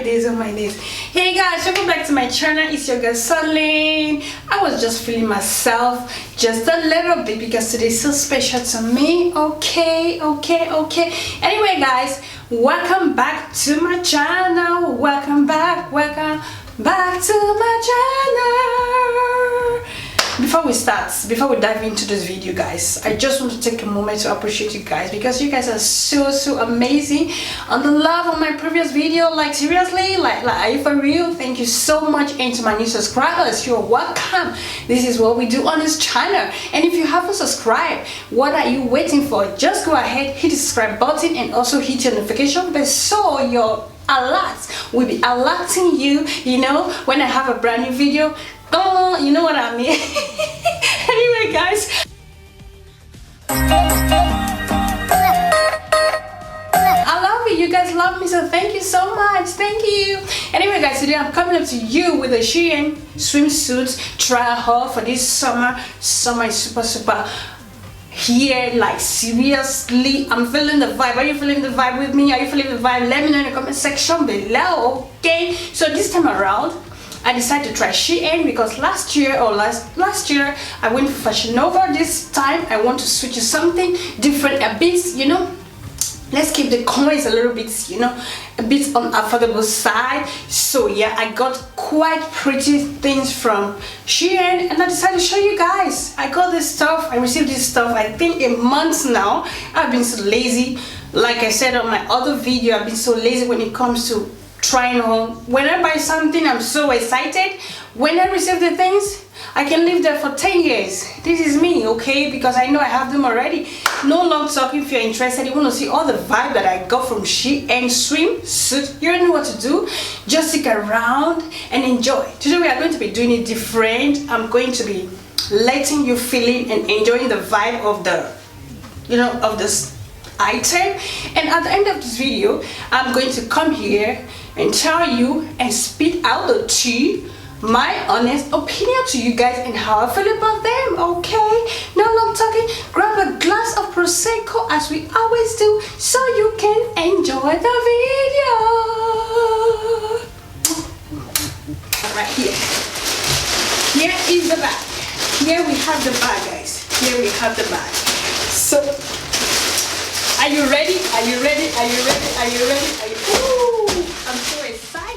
days, oh my days. Hey guys, welcome back to my channel. It's your girl Solin. I was just feeling myself just a little bit because today is so special to me. Okay. Anyway guys, welcome back to my channel. Welcome back to my channel. Before we dive into this video guys, I just want to take a moment to appreciate you guys because you guys are so amazing on the love of my previous video. Like seriously, like are you for real? Thank you so much. And to my new subscribers, you're welcome. This is what we do on this channel, and if you haven't subscribed, what are you waiting for? Just go ahead, hit the subscribe button and also hit your notification bell so your alerts will be alerting you, you know, when I have a brand new video. Oh, you know what I mean. Anyway guys, I love you guys love me, so thank you so much. Thank you. Anyway guys, today I'm coming up to you with a Shein swimsuit trial haul for this summer. Summer is super here, like seriously. I'm feeling the vibe. Are you feeling the vibe with me? Are you feeling the vibe? Let me know in the comment section below. Okay, so this time around I decided to try Shein because last year I went for Fashion Nova. This time I want to switch to something different, a bit, you know, let's keep the coins a little bit, you know, a bit on affordable side. So yeah, I got quite pretty things from Shein and I decided to show you guys. I got this stuff, I received this stuff I think a month now. I've been so lazy, like I said on my other video, I've been so lazy when it comes to trying on. When I buy something, I'm so excited. When I receive the things, I can live there for 10 years. This is me, okay? Because I know I have them already. No long talking. If you're interested, you want to see all the vibe that I got from Shein swimsuit, you already know what to do. Just stick around and enjoy. Today we are going to be doing it different. I'm going to be letting you feeling and enjoying the vibe of the, you know, of this item. And at the end of this video, I'm going to come here and tell you and spit out the tea, my honest opinion to you guys and how I feel about them. Okay, no long talking, grab a glass of prosecco as we always do so you can enjoy the video. Right here is the bag. Here we have the bag guys. Here we have the bag. So are you ready? Are you ready? Are you ready? Are you ready? Are you... Ooh, I'm so excited.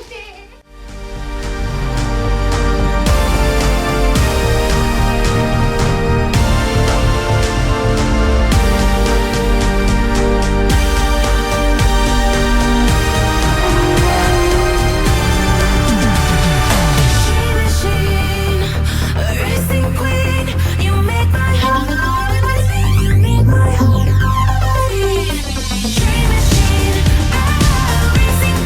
Dream machine, racing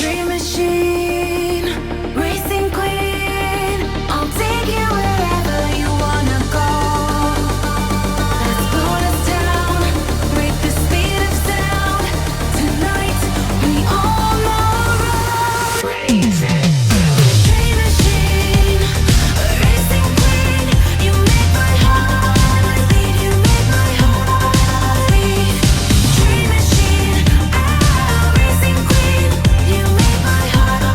Dream machine, racing queen, I'll take you wherever you wanna go. Let's slow us down, break the speed of sound. Tonight we all know racing. Dream machine, racing queen, you make my heart beat, you make my heart beat. Dream machine, racing queen, you make my heart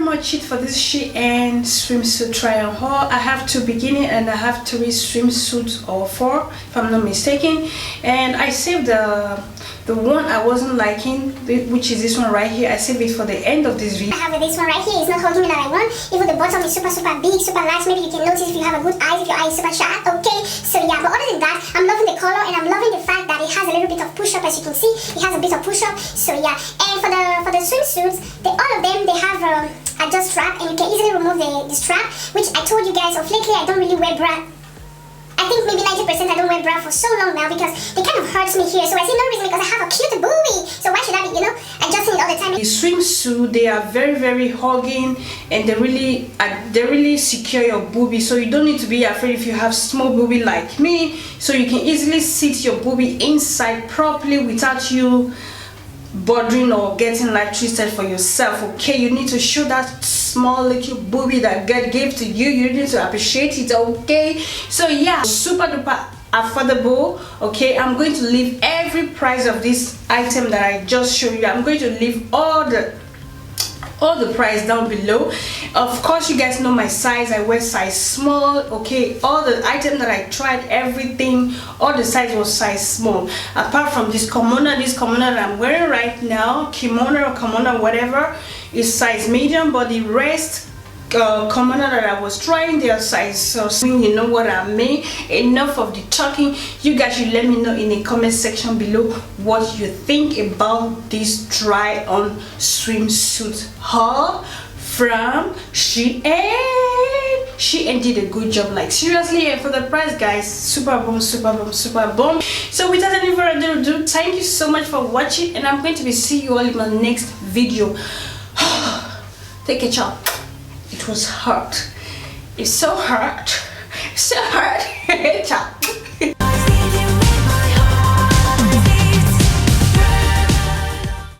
much it for this Shein swimsuit try on haul. I have 2 bikini and I have 3 swimsuits or 4 if I'm not mistaken, and I saved the one I wasn't liking, which is this one right here. I saved it for the end of this video. I have this one right here. It's not holding me that I want. Even the bottom is super big, super large. Maybe you can notice if you have a good eye, if your eye is super sharp. Okay, so yeah, but other than that, I'm loving the color and I'm loving the fact that it has a little bit of push-up. As you can see, it has a bit of push-up. So yeah, and for the swimsuits, all of them, they have adjust strap, and you can easily remove the strap, which I told you guys of lately I don't really wear bra. I think maybe 90% I don't wear bra for so long now because they kind of hurts me here. So I see no reason because I have a cute booby. So why should I be, adjusting it all the time? The swimsuit, they are very hugging, and they really secure your booby. So you don't need to be afraid if you have small booby like me. So you can easily sit your booby inside properly without you bothering or getting like twisted for yourself. Okay, you need to show that small little booby that God gave to you. You need to appreciate it. Okay, so yeah, super duper affordable. Okay, I'm going to leave every price of this item that I just showed you. I'm going to leave all the price down below. Of course, you guys know my size. I wear size small. Okay, all the items that I tried, everything, all the size was size small, apart from this kimono that I'm wearing right now, kimono, whatever, is size medium. But the rest kimono that I was trying, they are size so you know what I mean. Enough of the talking. You guys should let me know in the comment section below what you think about this try on swimsuit haul from Shein. Shein did a good job, like seriously, and for the price, guys, super boom. So without any further ado, thank you so much for watching, and I'm going to be seeing you all in my next video. Take a shot. It was hot. It's so hot. So hot. Ciao.